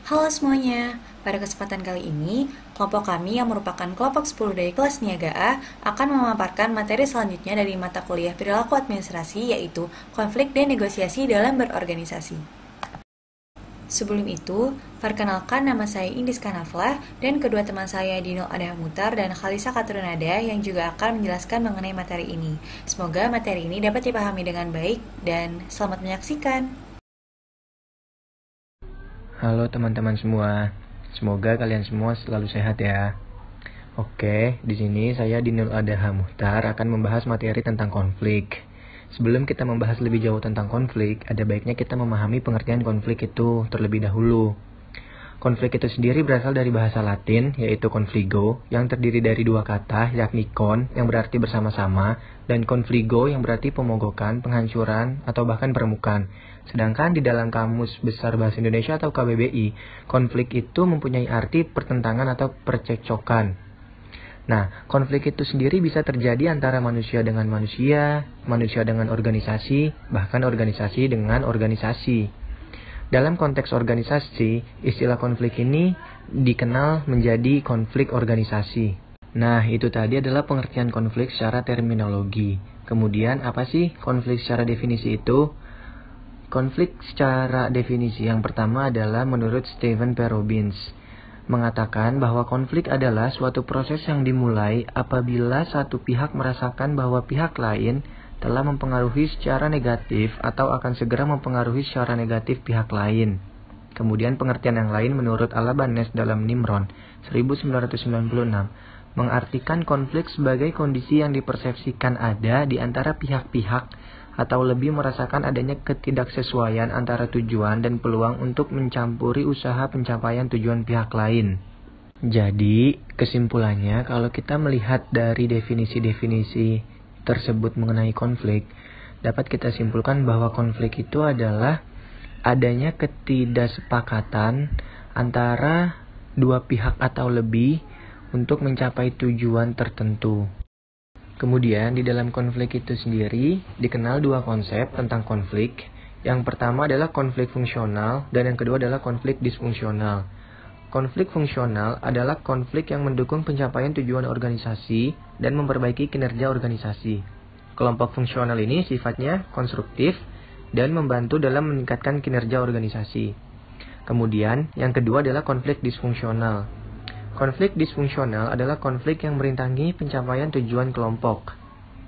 Halo semuanya, pada kesempatan kali ini, kelompok kami yang merupakan kelompok 10 dari kelas Niaga A akan memaparkan materi selanjutnya dari mata kuliah perilaku administrasi, yaitu konflik dan negosiasi dalam berorganisasi. Sebelum itu, perkenalkan nama saya Indis Kanafla dan kedua teman saya Dino Adamutar dan Khalisa Katrunada yang juga akan menjelaskan mengenai materi ini. Semoga materi ini dapat dipahami dengan baik dan selamat menyaksikan. Halo teman-teman semua, semoga kalian semua selalu sehat ya. Oke, di sini saya Dinul Adha Muhtar akan membahas materi tentang konflik. Sebelum kita membahas lebih jauh tentang konflik, ada baiknya kita memahami pengertian konflik itu terlebih dahulu. Konflik itu sendiri berasal dari bahasa Latin, yaitu confligo, yang terdiri dari dua kata, yakni con, yang berarti bersama-sama, dan confligo, yang berarti pemogokan, penghancuran, atau bahkan peremukan. Sedangkan di dalam Kamus Besar Bahasa Indonesia atau KBBI, konflik itu mempunyai arti pertentangan atau percekcokan. Nah, konflik itu sendiri bisa terjadi antara manusia dengan manusia dengan organisasi, bahkan organisasi dengan organisasi. Dalam konteks organisasi, istilah konflik ini dikenal menjadi konflik organisasi. Nah, itu tadi adalah pengertian konflik secara terminologi. Kemudian, apa sih konflik secara definisi itu? Konflik secara definisi yang pertama adalah menurut Stephen P. Robbins, mengatakan bahwa konflik adalah suatu proses yang dimulai apabila satu pihak merasakan bahwa pihak lain telah mempengaruhi secara negatif atau akan segera mempengaruhi secara negatif pihak lain. Kemudian pengertian yang lain menurut Alabanes dalam Nimron 1996 mengartikan konflik sebagai kondisi yang dipersepsikan ada di antara pihak-pihak atau lebih merasakan adanya ketidaksesuaian antara tujuan dan peluang untuk mencampuri usaha pencapaian tujuan pihak lain. Jadi, kesimpulannya kalau kita melihat dari definisi-definisi tersebut mengenai konflik, dapat kita simpulkan bahwa konflik itu adalah adanya ketidaksepakatan antara dua pihak atau lebih untuk mencapai tujuan tertentu. Kemudian di dalam konflik itu sendiri dikenal dua konsep tentang konflik. Yang pertama adalah konflik fungsional dan yang kedua adalah konflik disfungsional. Konflik fungsional adalah konflik yang mendukung pencapaian tujuan organisasi dan memperbaiki kinerja organisasi. Kelompok fungsional ini sifatnya konstruktif dan membantu dalam meningkatkan kinerja organisasi. Kemudian, yang kedua adalah konflik disfungsional. Konflik disfungsional adalah konflik yang merintangi pencapaian tujuan kelompok.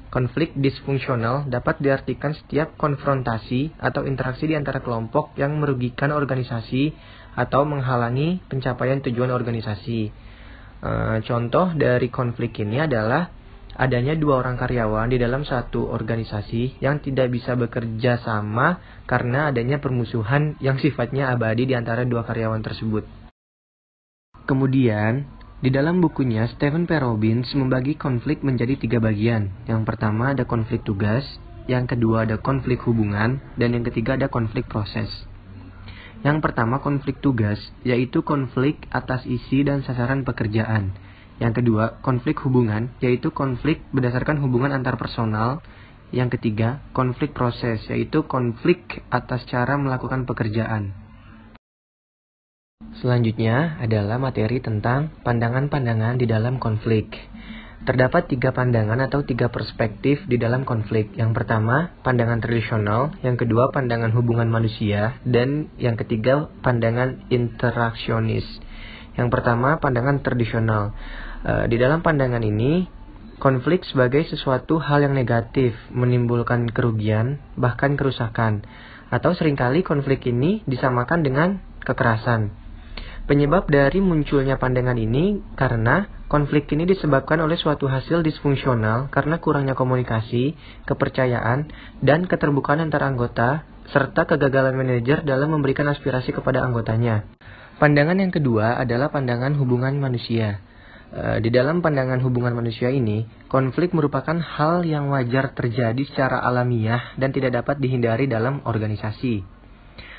Konflik disfungsional dapat diartikan setiap konfrontasi atau interaksi di antara kelompok yang merugikan organisasi atau menghalangi pencapaian tujuan organisasi. Contoh dari konflik ini adalah adanya dua orang karyawan di dalam satu organisasi yang tidak bisa bekerja sama karena adanya permusuhan yang sifatnya abadi di antara dua karyawan tersebut. Kemudian, di dalam bukunya, Stephen P. Robbins membagi konflik menjadi 3 bagian. Yang pertama ada konflik tugas, yang kedua ada konflik hubungan, dan yang ketiga ada konflik proses. Yang pertama konflik tugas, yaitu konflik atas isi dan sasaran pekerjaan. Yang kedua, konflik hubungan, yaitu konflik berdasarkan hubungan antar personal. Yang ketiga, konflik proses, yaitu konflik atas cara melakukan pekerjaan. Selanjutnya adalah materi tentang pandangan-pandangan di dalam konflik. Terdapat 3 pandangan atau 3 perspektif di dalam konflik. Yang pertama, pandangan tradisional. Yang kedua, pandangan hubungan manusia. Dan yang ketiga, pandangan interaksionis. Yang pertama, pandangan tradisional. Di dalam pandangan ini, konflik sebagai sesuatu hal yang negatif, menimbulkan kerugian, bahkan kerusakan. Atau seringkali konflik ini disamakan dengan kekerasan. Penyebab dari munculnya pandangan ini karena konflik ini disebabkan oleh suatu hasil disfungsional karena kurangnya komunikasi, kepercayaan, dan keterbukaan antara anggota, serta kegagalan manajer dalam memberikan aspirasi kepada anggotanya. Pandangan yang kedua adalah pandangan hubungan manusia. Di dalam pandangan hubungan manusia ini, konflik merupakan hal yang wajar terjadi secara alamiah dan tidak dapat dihindari dalam organisasi.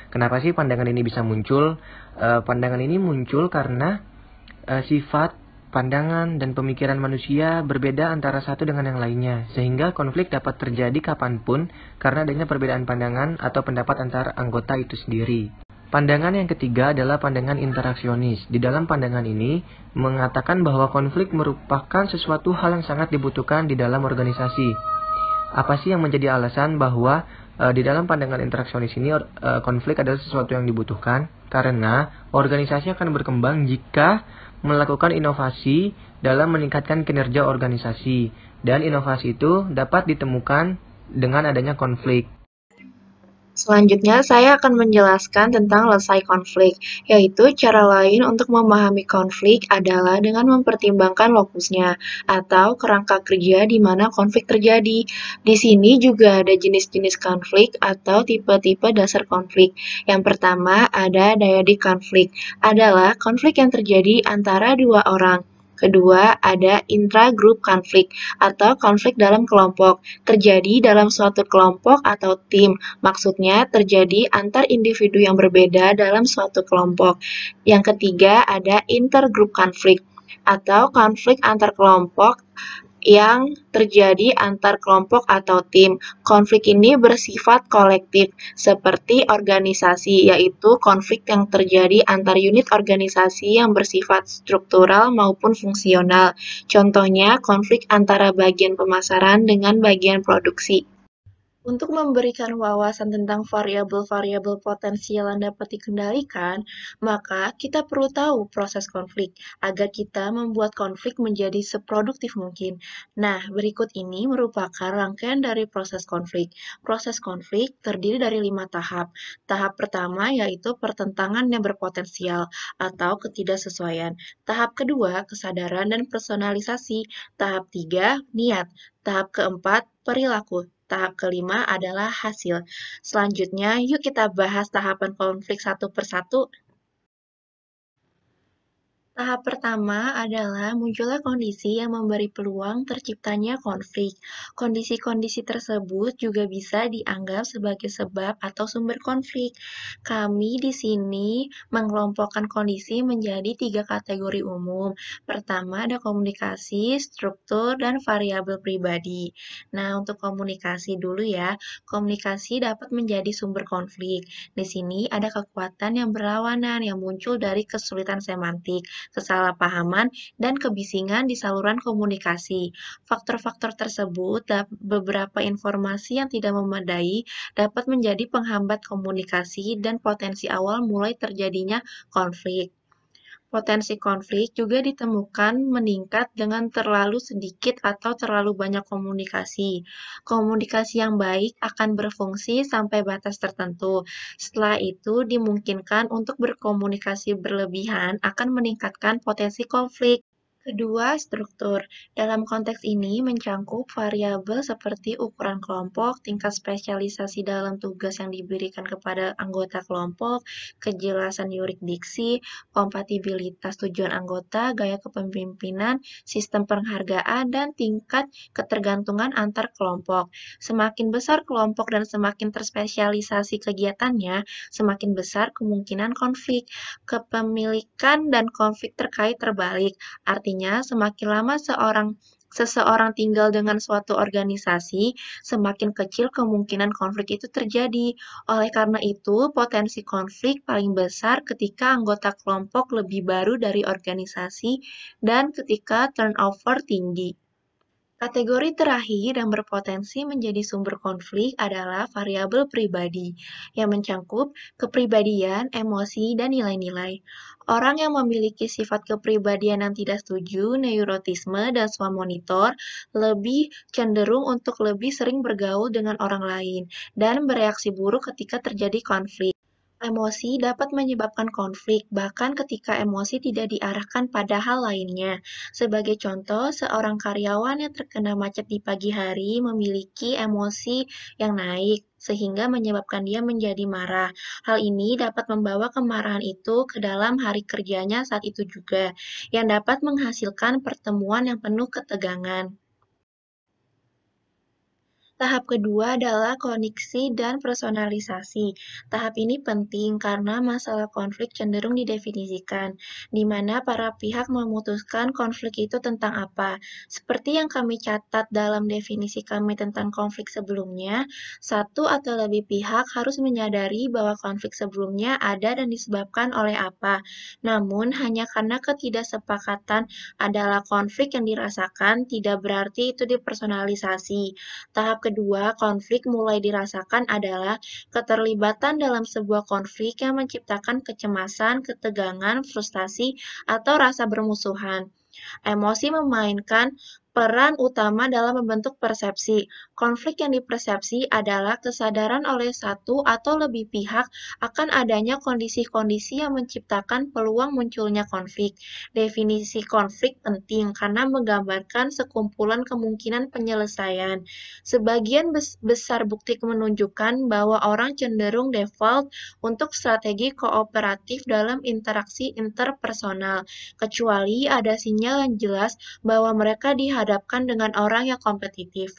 Kenapa sih pandangan ini bisa muncul? Pandangan ini muncul karena sifat, pandangan, dan pemikiran manusia berbeda antara satu dengan yang lainnya. Sehingga konflik dapat terjadi kapanpun karena adanya perbedaan pandangan atau pendapat antar anggota itu sendiri. Pandangan yang ketiga adalah pandangan interaksionis. Di dalam pandangan ini mengatakan bahwa konflik merupakan sesuatu hal yang sangat dibutuhkan di dalam organisasi. Apa sih yang menjadi alasan bahwa di dalam pandangan interaksionis ini konflik adalah sesuatu yang dibutuhkan? Karena organisasi akan berkembang jika melakukan inovasi dalam meningkatkan kinerja organisasi. Dan inovasi itu dapat ditemukan dengan adanya konflik. Selanjutnya, saya akan menjelaskan tentang lesai konflik, yaitu cara lain untuk memahami konflik adalah dengan mempertimbangkan lokusnya atau kerangka kerja di mana konflik terjadi. Di sini juga ada jenis-jenis konflik atau tipe-tipe dasar konflik. Yang pertama ada dyadic konflik, adalah konflik yang terjadi antara dua orang. Kedua, ada intra-group konflik atau konflik dalam kelompok, terjadi dalam suatu kelompok atau tim. Maksudnya terjadi antar individu yang berbeda dalam suatu kelompok. Yang ketiga ada intergroup konflik atau konflik antar kelompok yang terjadi antar kelompok atau tim. Konflik ini bersifat kolektif, seperti organisasi, yaitu konflik yang terjadi antar unit organisasi yang bersifat struktural maupun fungsional. Contohnya, konflik antara bagian pemasaran dengan bagian produksi. Untuk memberikan wawasan tentang variabel-variabel potensial yang dapat dikendalikan, maka kita perlu tahu proses konflik agar kita membuat konflik menjadi seproduktif mungkin. Nah, berikut ini merupakan rangkaian dari proses konflik. Proses konflik terdiri dari 5 tahap. Tahap pertama yaitu pertentangan yang berpotensial atau ketidaksesuaian. Tahap kedua, kesadaran dan personalisasi. Tahap 3, niat. Tahap keempat, perilaku. Tahap kelima adalah hasil. Selanjutnya, yuk kita bahas tahapan konflik satu persatu. Tahap pertama adalah munculnya kondisi yang memberi peluang terciptanya konflik. Kondisi-kondisi tersebut juga bisa dianggap sebagai sebab atau sumber konflik. Kami di sini mengelompokkan kondisi menjadi 3 kategori umum. Pertama ada komunikasi, struktur, dan variabel pribadi. Nah, untuk komunikasi dulu ya. Komunikasi dapat menjadi sumber konflik. Di sini ada kekuatan yang berlawanan yang muncul dari kesulitan semantik, kesalahpahaman, dan kebisingan di saluran komunikasi. Faktor-faktor tersebut dan beberapa informasi yang tidak memadai dapat menjadi penghambat komunikasi dan potensi awal mulai terjadinya konflik. Potensi konflik juga ditemukan meningkat dengan terlalu sedikit atau terlalu banyak komunikasi. Komunikasi yang baik akan berfungsi sampai batas tertentu. Setelah itu, dimungkinkan untuk berkomunikasi berlebihan akan meningkatkan potensi konflik. Kedua, struktur. Dalam konteks ini mencangkup variabel seperti ukuran kelompok, tingkat spesialisasi dalam tugas yang diberikan kepada anggota kelompok, kejelasan yurisdiksi, kompatibilitas tujuan anggota, gaya kepemimpinan, sistem penghargaan, dan tingkat ketergantungan antar kelompok. Semakin besar kelompok dan semakin terspesialisasi kegiatannya, semakin besar kemungkinan konflik. Kepemilikan dan konflik terkait terbalik. Artinya, semakin lama seseorang tinggal dengan suatu organisasi, semakin kecil kemungkinan konflik itu terjadi. Oleh karena itu, potensi konflik paling besar ketika anggota kelompok lebih baru dari organisasi dan ketika turnover tinggi. Kategori terakhir yang berpotensi menjadi sumber konflik adalah variabel pribadi, yang mencangkup kepribadian, emosi, dan nilai-nilai. Orang yang memiliki sifat kepribadian yang tidak setuju, neurotisme, dan swamonitor lebih cenderung untuk lebih sering bergaul dengan orang lain dan bereaksi buruk ketika terjadi konflik. Emosi dapat menyebabkan konflik, bahkan ketika emosi tidak diarahkan pada hal lainnya. Sebagai contoh, seorang karyawan yang terkena macet di pagi hari memiliki emosi yang naik, sehingga menyebabkan dia menjadi marah. Hal ini dapat membawa kemarahan itu ke dalam hari kerjanya saat itu juga, yang dapat menghasilkan pertemuan yang penuh ketegangan. Tahap kedua adalah koneksi dan personalisasi. Tahap ini penting karena masalah konflik cenderung didefinisikan, di mana para pihak memutuskan konflik itu tentang apa. Seperti yang kami catat dalam definisi kami tentang konflik sebelumnya, satu atau lebih pihak harus menyadari bahwa konflik sebelumnya ada dan disebabkan oleh apa. Namun, hanya karena ketidaksepakatan adalah konflik yang dirasakan, tidak berarti itu dipersonalisasi. Tahap kedua konflik mulai dirasakan adalah keterlibatan dalam sebuah konflik yang menciptakan kecemasan, ketegangan, frustasi, atau rasa bermusuhan. Emosi memainkan peran utama dalam membentuk persepsi. Konflik yang dipersepsi adalah kesadaran oleh satu atau lebih pihak akan adanya kondisi-kondisi yang menciptakan peluang munculnya konflik. Definisi konflik penting karena menggambarkan sekumpulan kemungkinan penyelesaian. Sebagian besar bukti menunjukkan bahwa orang cenderung default untuk strategi kooperatif dalam interaksi interpersonal, kecuali ada sinyal yang jelas bahwa mereka dihadapkan dengan orang yang kompetitif.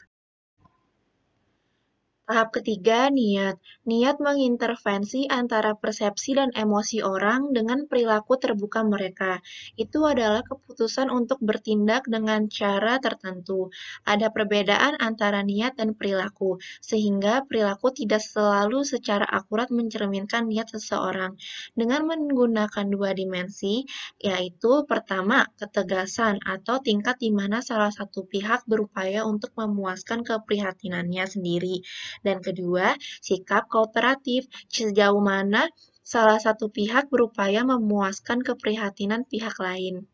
Tahap ketiga, niat. Niat mengintervensi antara persepsi dan emosi orang dengan perilaku terbuka mereka. Itu adalah keputusan untuk bertindak dengan cara tertentu. Ada perbedaan antara niat dan perilaku, sehingga perilaku tidak selalu secara akurat mencerminkan niat seseorang. Dengan menggunakan dua dimensi, yaitu pertama, ketegasan atau tingkat di mana salah satu pihak berupaya untuk memuaskan keprihatinannya sendiri. Dan kedua, sikap kooperatif, sejauh mana salah satu pihak berupaya memuaskan keprihatinan pihak lain.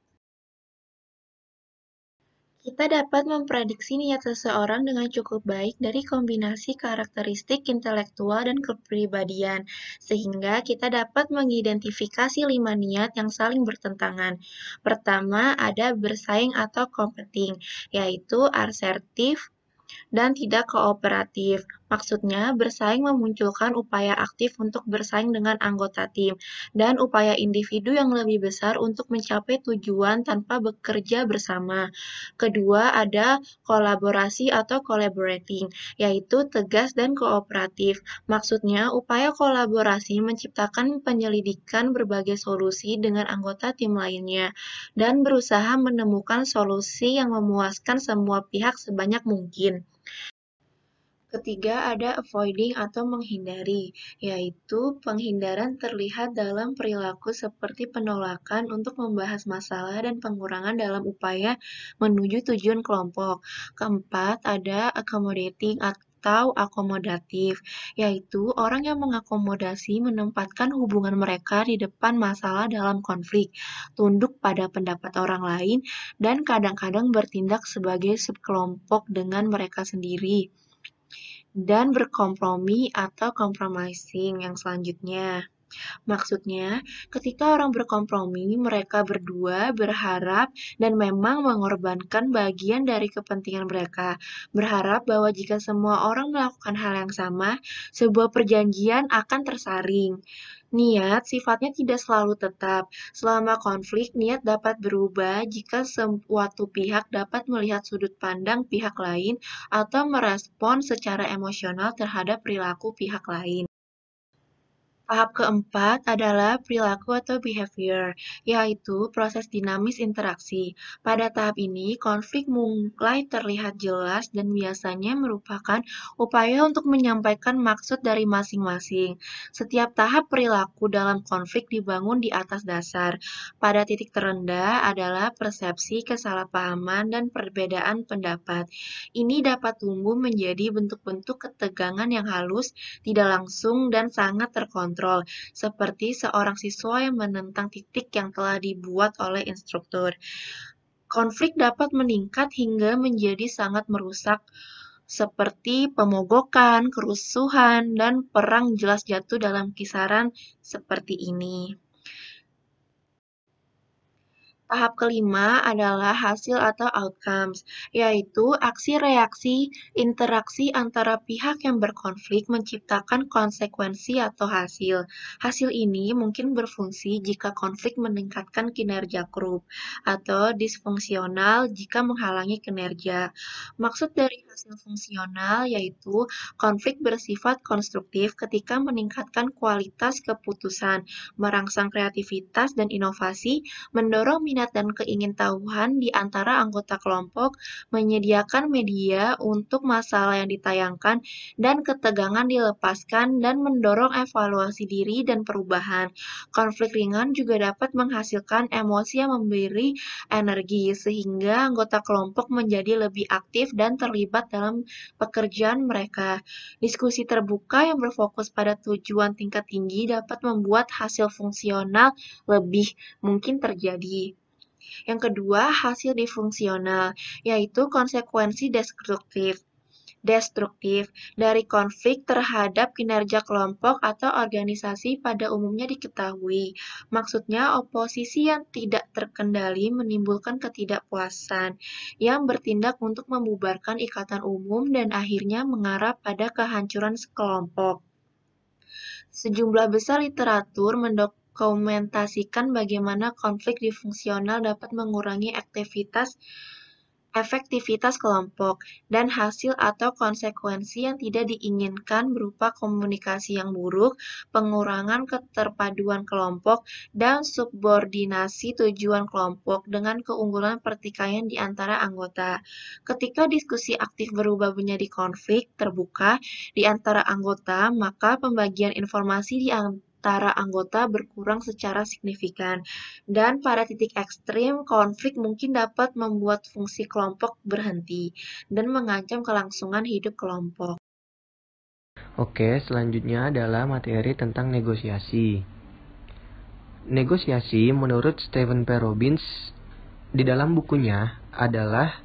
Kita dapat memprediksi niat seseorang dengan cukup baik dari kombinasi karakteristik intelektual dan kepribadian, sehingga kita dapat mengidentifikasi 5 niat yang saling bertentangan. Pertama, ada bersaing atau competing, yaitu asertif, dan tidak kooperatif. Maksudnya, bersaing memunculkan upaya aktif untuk bersaing dengan anggota tim, dan upaya individu yang lebih besar untuk mencapai tujuan tanpa bekerja bersama. Kedua, ada kolaborasi atau collaborating, yaitu tegas dan kooperatif. Maksudnya, upaya kolaborasi menciptakan penyelidikan berbagai solusi dengan anggota tim lainnya, dan berusaha menemukan solusi yang memuaskan semua pihak sebanyak mungkin. Ketiga, ada avoiding atau menghindari, yaitu penghindaran terlihat dalam perilaku seperti penolakan untuk membahas masalah dan pengurangan dalam upaya menuju tujuan kelompok. Keempat, ada accommodating atau akomodatif, yaitu orang yang mengakomodasi menempatkan hubungan mereka di depan masalah dalam konflik, tunduk pada pendapat orang lain, dan kadang-kadang bertindak sebagai subkelompok dengan mereka sendiri. Dan berkompromi atau compromising yang selanjutnya. Maksudnya, ketika orang berkompromi, mereka berdua berharap dan memang mengorbankan bagian dari kepentingan mereka. Berharap bahwa jika semua orang melakukan hal yang sama, sebuah perjanjian akan tersaring. Niat sifatnya tidak selalu tetap. Selama konflik, niat dapat berubah jika suatu pihak dapat melihat sudut pandang pihak lain atau merespon secara emosional terhadap perilaku pihak lain. Tahap keempat adalah perilaku atau behavior, yaitu proses dinamis interaksi. Pada tahap ini, konflik mulai terlihat jelas dan biasanya merupakan upaya untuk menyampaikan maksud dari masing-masing. Setiap tahap perilaku dalam konflik dibangun di atas dasar. Pada titik terendah adalah persepsi, kesalahpahaman, dan perbedaan pendapat. Ini dapat tumbuh menjadi bentuk-bentuk ketegangan yang halus, tidak langsung, dan sangat terkontrol, seperti seorang siswa yang menentang titik yang telah dibuat oleh instruktur. Konflik dapat meningkat hingga menjadi sangat merusak, seperti pemogokan, kerusuhan, dan perang jelas jatuh dalam kisaran seperti ini. Tahap kelima adalah hasil atau outcomes, yaitu aksi-reaksi interaksi antara pihak yang berkonflik menciptakan konsekuensi atau hasil. Hasil ini mungkin berfungsi jika konflik meningkatkan kinerja grup, atau disfungsional jika menghalangi kinerja. Maksud dari hasil fungsional yaitu konflik bersifat konstruktif ketika meningkatkan kualitas keputusan, merangsang kreativitas dan inovasi, mendorong minat dan keingintahuan di antara anggota kelompok, menyediakan media untuk masalah yang ditayangkan, dan ketegangan dilepaskan, dan mendorong evaluasi diri dan perubahan. Konflik ringan juga dapat menghasilkan emosi yang memberi energi, sehingga anggota kelompok menjadi lebih aktif dan terlibat dalam pekerjaan mereka. Diskusi terbuka yang berfokus pada tujuan tingkat tinggi dapat membuat hasil fungsional lebih mungkin terjadi. Yang kedua, hasil disfungsional, yaitu konsekuensi destruktif dari konflik terhadap kinerja kelompok atau organisasi pada umumnya diketahui. Maksudnya, oposisi yang tidak terkendali menimbulkan ketidakpuasan, yang bertindak untuk membubarkan ikatan umum dan akhirnya mengarah pada kehancuran sekelompok. Sejumlah besar literatur mendokumentasikan bagaimana konflik disfungsional dapat mengurangi efektivitas kelompok, dan hasil atau konsekuensi yang tidak diinginkan berupa komunikasi yang buruk, pengurangan keterpaduan kelompok, dan subordinasi tujuan kelompok dengan keunggulan pertikaian di antara anggota. Ketika diskusi aktif berubah menjadi konflik terbuka di antara anggota, maka pembagian informasi di antara anggota berkurang secara signifikan. Dan pada titik ekstrim, konflik mungkin dapat membuat fungsi kelompok berhenti dan mengancam kelangsungan hidup kelompok. Oke, selanjutnya adalah materi tentang negosiasi. Negosiasi menurut Stephen P. Robbins di dalam bukunya adalah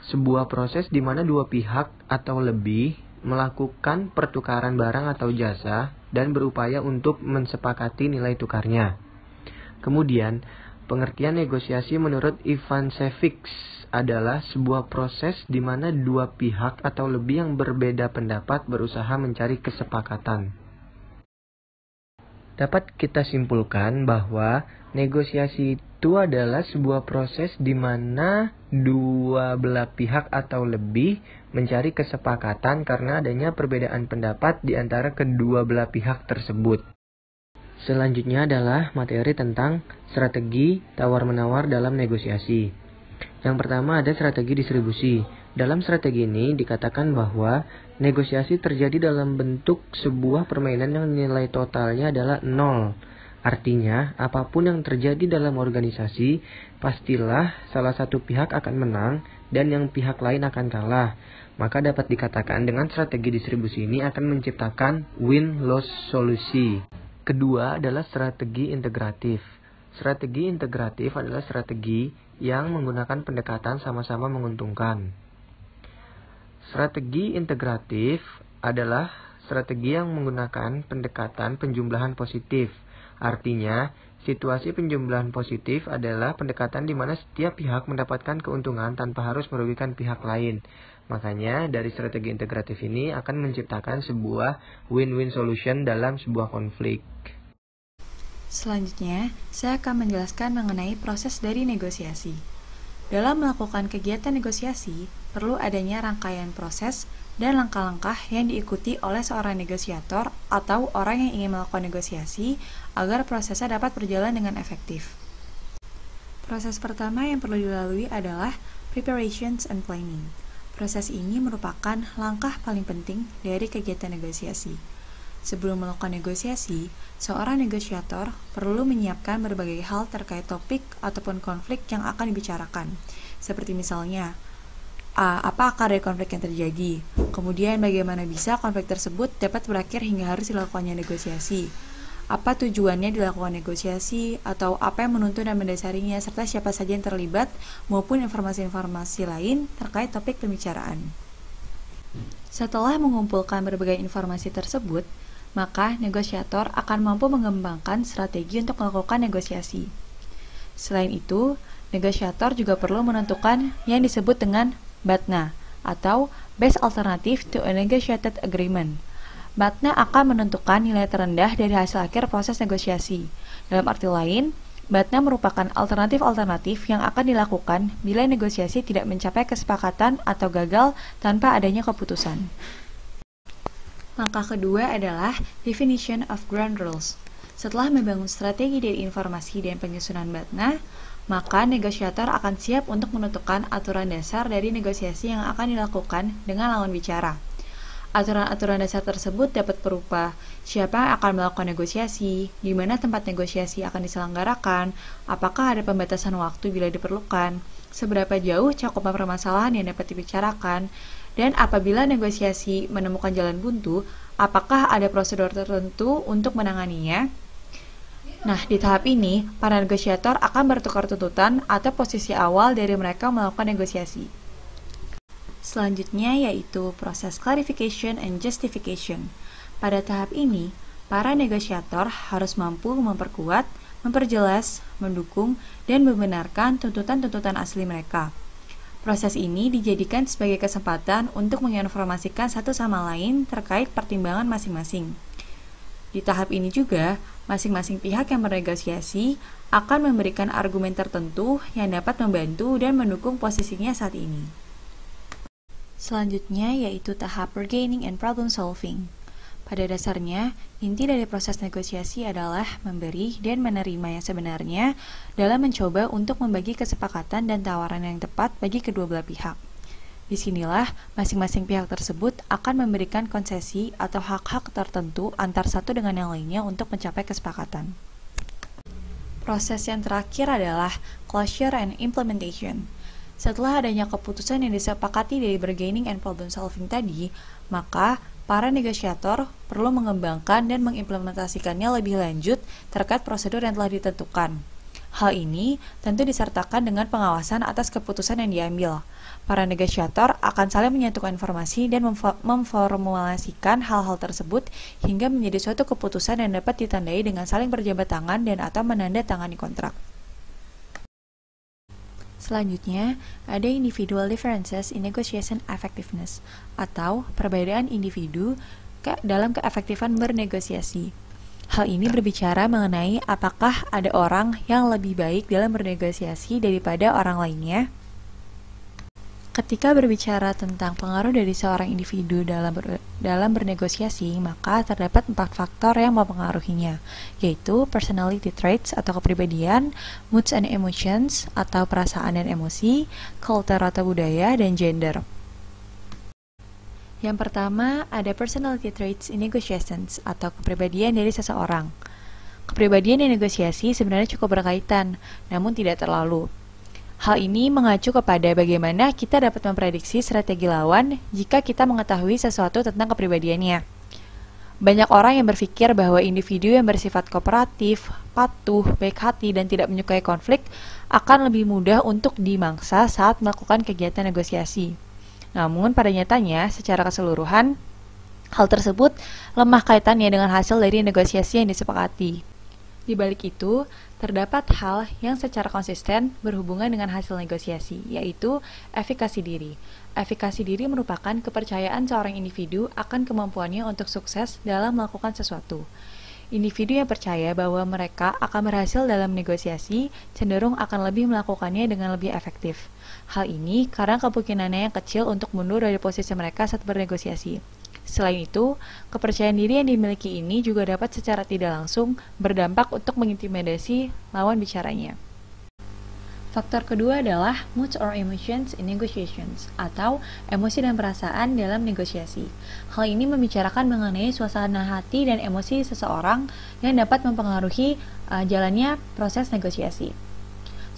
sebuah proses di mana dua pihak atau lebih melakukan pertukaran barang atau jasa dan berupaya untuk mensepakati nilai tukarnya. Kemudian, pengertian negosiasi menurut Ivan Šević adalah sebuah proses di mana dua pihak atau lebih yang berbeda pendapat berusaha mencari kesepakatan. Dapat kita simpulkan bahwa negosiasi itu adalah sebuah proses di mana dua belah pihak atau lebih mencari kesepakatan karena adanya perbedaan pendapat di antara kedua belah pihak tersebut. Selanjutnya adalah materi tentang strategi tawar-menawar dalam negosiasi. Yang pertama ada strategi distribusi. Dalam strategi ini dikatakan bahwa negosiasi terjadi dalam bentuk sebuah permainan yang nilai totalnya adalah 0. Artinya, apapun yang terjadi dalam organisasi, pastilah salah satu pihak akan menang dan yang pihak lain akan kalah. Maka dapat dikatakan dengan strategi distribusi ini akan menciptakan win-loss solusi. Kedua adalah strategi integratif. Strategi integratif adalah strategi yang menggunakan pendekatan sama-sama menguntungkan. Strategi integratif adalah strategi yang menggunakan pendekatan penjumlahan positif. Artinya, situasi penjumlahan positif adalah pendekatan di mana setiap pihak mendapatkan keuntungan tanpa harus merugikan pihak lain. Makanya, dari strategi integratif ini akan menciptakan sebuah win-win solution dalam sebuah konflik. Selanjutnya, saya akan menjelaskan mengenai proses dari negosiasi. Dalam melakukan kegiatan negosiasi, perlu adanya rangkaian proses dan langkah-langkah yang diikuti oleh seorang negosiator atau orang yang ingin melakukan negosiasi agar prosesnya dapat berjalan dengan efektif. Proses pertama yang perlu dilalui adalah preparations and planning. Proses ini merupakan langkah paling penting dari kegiatan negosiasi. Sebelum melakukan negosiasi, seorang negosiator perlu menyiapkan berbagai hal terkait topik ataupun konflik yang akan dibicarakan. Seperti misalnya, apa akar dari konflik yang terjadi? Kemudian bagaimana bisa konflik tersebut dapat berakhir hingga harus dilakukannya negosiasi? Apa tujuannya dilakukan negosiasi? Atau apa yang menuntun dan mendasarinya? Serta siapa saja yang terlibat maupun informasi-informasi lain terkait topik pembicaraan. Setelah mengumpulkan berbagai informasi tersebut, maka negosiator akan mampu mengembangkan strategi untuk melakukan negosiasi. Selain itu, negosiator juga perlu menentukan yang disebut dengan BATNA atau Best Alternative to a Negotiated Agreement. BATNA akan menentukan nilai terendah dari hasil akhir proses negosiasi. Dalam arti lain, BATNA merupakan alternatif-alternatif yang akan dilakukan bila negosiasi tidak mencapai kesepakatan atau gagal tanpa adanya keputusan. Langkah kedua adalah Definition of Ground Rules. Setelah membangun strategi dari informasi dan penyusunan BATNA, maka negosiator akan siap untuk menentukan aturan dasar dari negosiasi yang akan dilakukan dengan lawan bicara. Aturan-aturan dasar tersebut dapat berupa siapa yang akan melakukan negosiasi, di mana tempat negosiasi akan diselenggarakan, apakah ada pembatasan waktu bila diperlukan, seberapa jauh cakupan permasalahan yang dapat dibicarakan, dan apabila negosiasi menemukan jalan buntu, apakah ada prosedur tertentu untuk menanganinya. Nah, di tahap ini, para negosiator akan bertukar tuntutan atau posisi awal dari mereka melakukan negosiasi. Selanjutnya yaitu proses clarification and justification. Pada tahap ini, para negosiator harus mampu memperkuat, memperjelas, mendukung, dan membenarkan tuntutan-tuntutan asli mereka. Proses ini dijadikan sebagai kesempatan untuk menginformasikan satu sama lain terkait pertimbangan masing-masing. Di tahap ini juga, masing-masing pihak yang bernegosiasi akan memberikan argumen tertentu yang dapat membantu dan mendukung posisinya saat ini. Selanjutnya yaitu tahap bargaining and problem solving. Pada dasarnya, inti dari proses negosiasi adalah memberi dan menerima yang sebenarnya dalam mencoba untuk membagi kesepakatan dan tawaran yang tepat bagi kedua belah pihak. Disinilah masing-masing pihak tersebut akan memberikan konsesi atau hak-hak tertentu antar satu dengan yang lainnya untuk mencapai kesepakatan. Proses yang terakhir adalah closure and implementation. Setelah adanya keputusan yang disepakati dari bargaining and problem solving tadi, maka para negosiator perlu mengembangkan dan mengimplementasikannya lebih lanjut terkait prosedur yang telah ditentukan. Hal ini tentu disertakan dengan pengawasan atas keputusan yang diambil. Para negosiator akan saling menyatukan informasi dan memformulasikan hal-hal tersebut hingga menjadi suatu keputusan yang dapat ditandai dengan saling berjabat tangan dan atau menandatangani kontrak. Selanjutnya, ada individual differences in negotiation effectiveness atau perbedaan individu dalam keefektifan bernegosiasi. Hal ini berbicara mengenai apakah ada orang yang lebih baik dalam bernegosiasi daripada orang lainnya. Ketika berbicara tentang pengaruh dari seorang individu dalam bernegosiasi, maka terdapat 4 faktor yang mempengaruhinya, yaitu personality traits atau kepribadian, moods and emotions atau perasaan dan emosi, culture atau budaya, dan gender. Yang pertama, ada personality traits in negotiations atau kepribadian dari seseorang. Kepribadian di negosiasi sebenarnya cukup berkaitan, namun tidak terlalu. Hal ini mengacu kepada bagaimana kita dapat memprediksi strategi lawan jika kita mengetahui sesuatu tentang kepribadiannya. Banyak orang yang berpikir bahwa individu yang bersifat kooperatif, patuh, baik hati, dan tidak menyukai konflik akan lebih mudah untuk dimangsa saat melakukan kegiatan negosiasi. Namun pada nyatanya, secara keseluruhan, hal tersebut lemah kaitannya dengan hasil dari negosiasi yang disepakati. Di balik itu, terdapat hal yang secara konsisten berhubungan dengan hasil negosiasi, yaitu efikasi diri. Efikasi diri merupakan kepercayaan seorang individu akan kemampuannya untuk sukses dalam melakukan sesuatu. Individu yang percaya bahwa mereka akan berhasil dalam negosiasi cenderung akan lebih melakukannya dengan lebih efektif. Hal ini karena kemungkinannya yang kecil untuk mundur dari posisi mereka saat bernegosiasi. Selain itu, kepercayaan diri yang dimiliki ini juga dapat secara tidak langsung berdampak untuk mengintimidasi lawan bicaranya. Faktor kedua adalah moods or emotions in negotiations, atau emosi dan perasaan dalam negosiasi. Hal ini membicarakan mengenai suasana hati dan emosi seseorang yang dapat mempengaruhi jalannya proses negosiasi.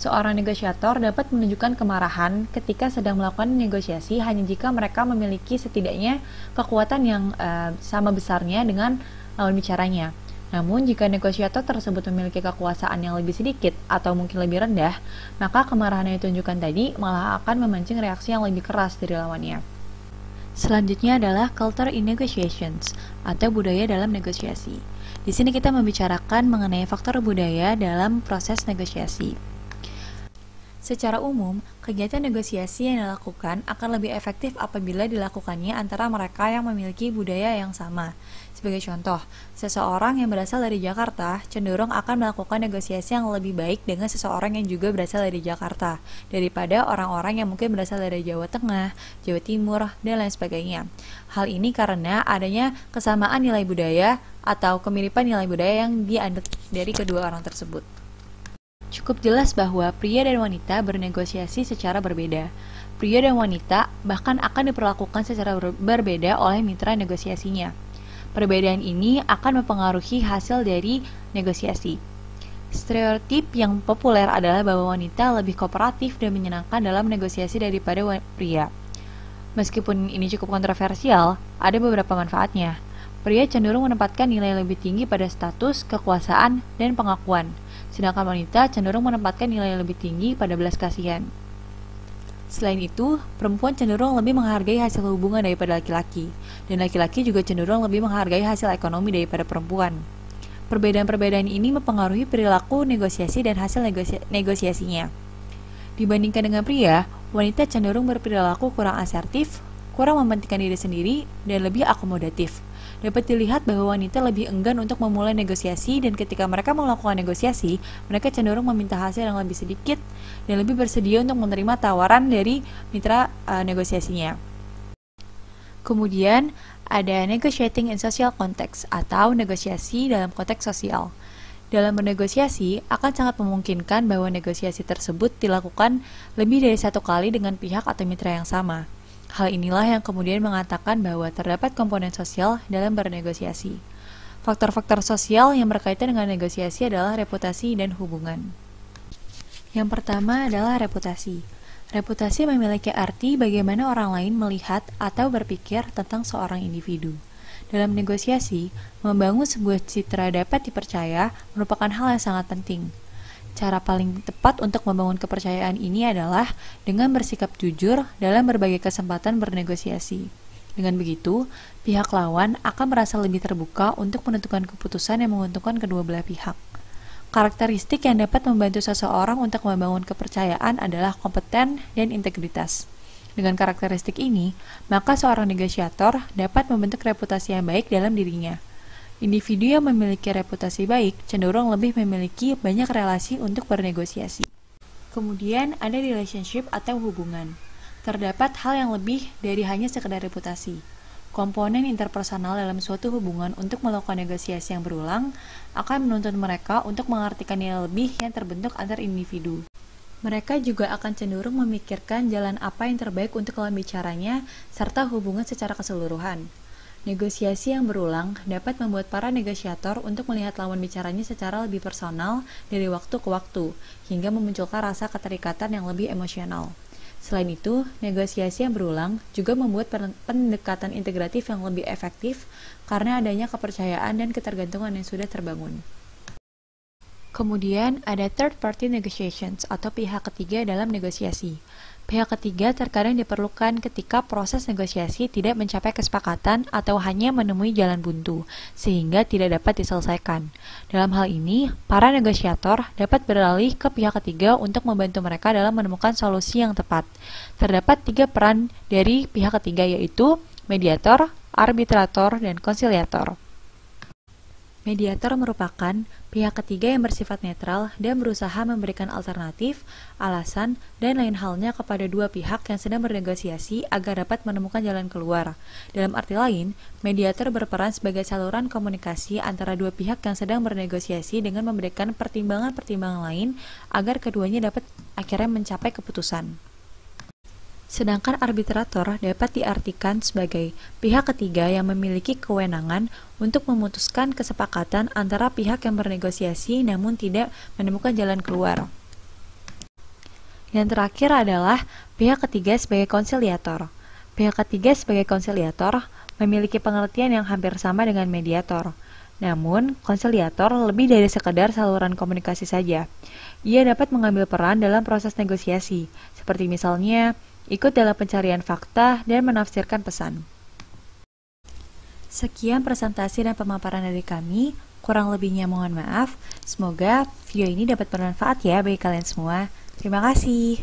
Seorang negosiator dapat menunjukkan kemarahan ketika sedang melakukan negosiasi hanya jika mereka memiliki setidaknya kekuatan yang sama besarnya dengan lawan bicaranya. Namun, jika negosiator tersebut memiliki kekuasaan yang lebih sedikit atau mungkin lebih rendah, maka kemarahan yang ditunjukkan tadi malah akan memancing reaksi yang lebih keras dari lawannya. Selanjutnya adalah culture in negotiations atau budaya dalam negosiasi. Di sini kita membicarakan mengenai faktor budaya dalam proses negosiasi. Secara umum, kegiatan negosiasi yang dilakukan akan lebih efektif apabila dilakukannya antara mereka yang memiliki budaya yang sama. Sebagai contoh, seseorang yang berasal dari Jakarta cenderung akan melakukan negosiasi yang lebih baik dengan seseorang yang juga berasal dari Jakarta, daripada orang-orang yang mungkin berasal dari Jawa Tengah, Jawa Timur, dan lain sebagainya. Hal ini karena adanya kesamaan nilai budaya atau kemiripan nilai budaya yang dianut dari kedua orang tersebut. Cukup jelas bahwa pria dan wanita bernegosiasi secara berbeda. Pria dan wanita bahkan akan diperlakukan secara berbeda oleh mitra negosiasinya. Perbedaan ini akan mempengaruhi hasil dari negosiasi. Stereotip yang populer adalah bahwa wanita lebih kooperatif dan menyenangkan dalam negosiasi daripada pria. Meskipun ini cukup kontroversial, ada beberapa manfaatnya. Pria cenderung menempatkan nilai lebih tinggi pada status, kekuasaan, dan pengakuan, sedangkan wanita cenderung menempatkan nilai lebih tinggi pada belas kasihan. Selain itu, perempuan cenderung lebih menghargai hasil hubungan daripada laki-laki, dan laki-laki juga cenderung lebih menghargai hasil ekonomi daripada perempuan. Perbedaan-perbedaan ini mempengaruhi perilaku negosiasi dan hasil negosiasinya. Dibandingkan dengan pria, wanita cenderung berperilaku kurang asertif, kurang mementingkan diri sendiri, dan lebih akomodatif. Dapat dilihat bahwa wanita lebih enggan untuk memulai negosiasi, dan ketika mereka melakukan negosiasi, mereka cenderung meminta hasil yang lebih sedikit dan lebih bersedia untuk menerima tawaran dari mitra negosiasinya. Kemudian, ada negotiating in social context atau negosiasi dalam konteks sosial. Dalam bernegosiasi, akan sangat memungkinkan bahwa negosiasi tersebut dilakukan lebih dari satu kali dengan pihak atau mitra yang sama. Hal inilah yang kemudian mengatakan bahwa terdapat komponen sosial dalam bernegosiasi. Faktor-faktor sosial yang berkaitan dengan negosiasi adalah reputasi dan hubungan. Yang pertama adalah reputasi. Reputasi memiliki arti bagaimana orang lain melihat atau berpikir tentang seorang individu. Dalam negosiasi, membangun sebuah citra dapat dipercaya merupakan hal yang sangat penting. Cara paling tepat untuk membangun kepercayaan ini adalah dengan bersikap jujur dalam berbagai kesempatan bernegosiasi. Dengan begitu, pihak lawan akan merasa lebih terbuka untuk menentukan keputusan yang menguntungkan kedua belah pihak. Karakteristik yang dapat membantu seseorang untuk membangun kepercayaan adalah kompeten dan integritas. Dengan karakteristik ini, maka seorang negosiator dapat membentuk reputasi yang baik dalam dirinya. Individu yang memiliki reputasi baik cenderung lebih memiliki banyak relasi untuk bernegosiasi. Kemudian ada relationship atau hubungan. Terdapat hal yang lebih dari hanya sekedar reputasi. Komponen interpersonal dalam suatu hubungan untuk melakukan negosiasi yang berulang akan menuntut mereka untuk mengartikan nilai lebih yang terbentuk antar individu. Mereka juga akan cenderung memikirkan jalan apa yang terbaik untuk lawan bicaranya serta hubungan secara keseluruhan. Negosiasi yang berulang dapat membuat para negosiator untuk melihat lawan bicaranya secara lebih personal dari waktu ke waktu, hingga memunculkan rasa keterikatan yang lebih emosional. Selain itu, negosiasi yang berulang juga membuat pendekatan integratif yang lebih efektif karena adanya kepercayaan dan ketergantungan yang sudah terbangun. Kemudian ada third party negotiations atau pihak ketiga dalam negosiasi. Pihak ketiga terkadang diperlukan ketika proses negosiasi tidak mencapai kesepakatan atau hanya menemui jalan buntu, sehingga tidak dapat diselesaikan. Dalam hal ini, para negosiator dapat beralih ke pihak ketiga untuk membantu mereka dalam menemukan solusi yang tepat. Terdapat 3 peran dari pihak ketiga, yaitu mediator, arbitrator, dan konsiliator. Mediator merupakan pihak ketiga yang bersifat netral dan berusaha memberikan alternatif, alasan, dan lain halnya kepada dua pihak yang sedang bernegosiasi agar dapat menemukan jalan keluar. Dalam arti lain, mediator berperan sebagai saluran komunikasi antara dua pihak yang sedang bernegosiasi dengan memberikan pertimbangan-pertimbangan lain agar keduanya dapat akhirnya mencapai keputusan. Sedangkan arbitrator dapat diartikan sebagai pihak ketiga yang memiliki kewenangan untuk memutuskan kesepakatan antara pihak yang bernegosiasi namun tidak menemukan jalan keluar. Yang terakhir adalah pihak ketiga sebagai konsiliator. Pihak ketiga sebagai konsiliator memiliki pengertian yang hampir sama dengan mediator. Namun, konsiliator lebih dari sekedar saluran komunikasi saja. Ia dapat mengambil peran dalam proses negosiasi, seperti misalnya ikut dalam pencarian fakta dan menafsirkan pesan. Sekian presentasi dan pemaparan dari kami. Kurang lebihnya mohon maaf. Semoga video ini dapat bermanfaat ya bagi kalian semua. Terima kasih.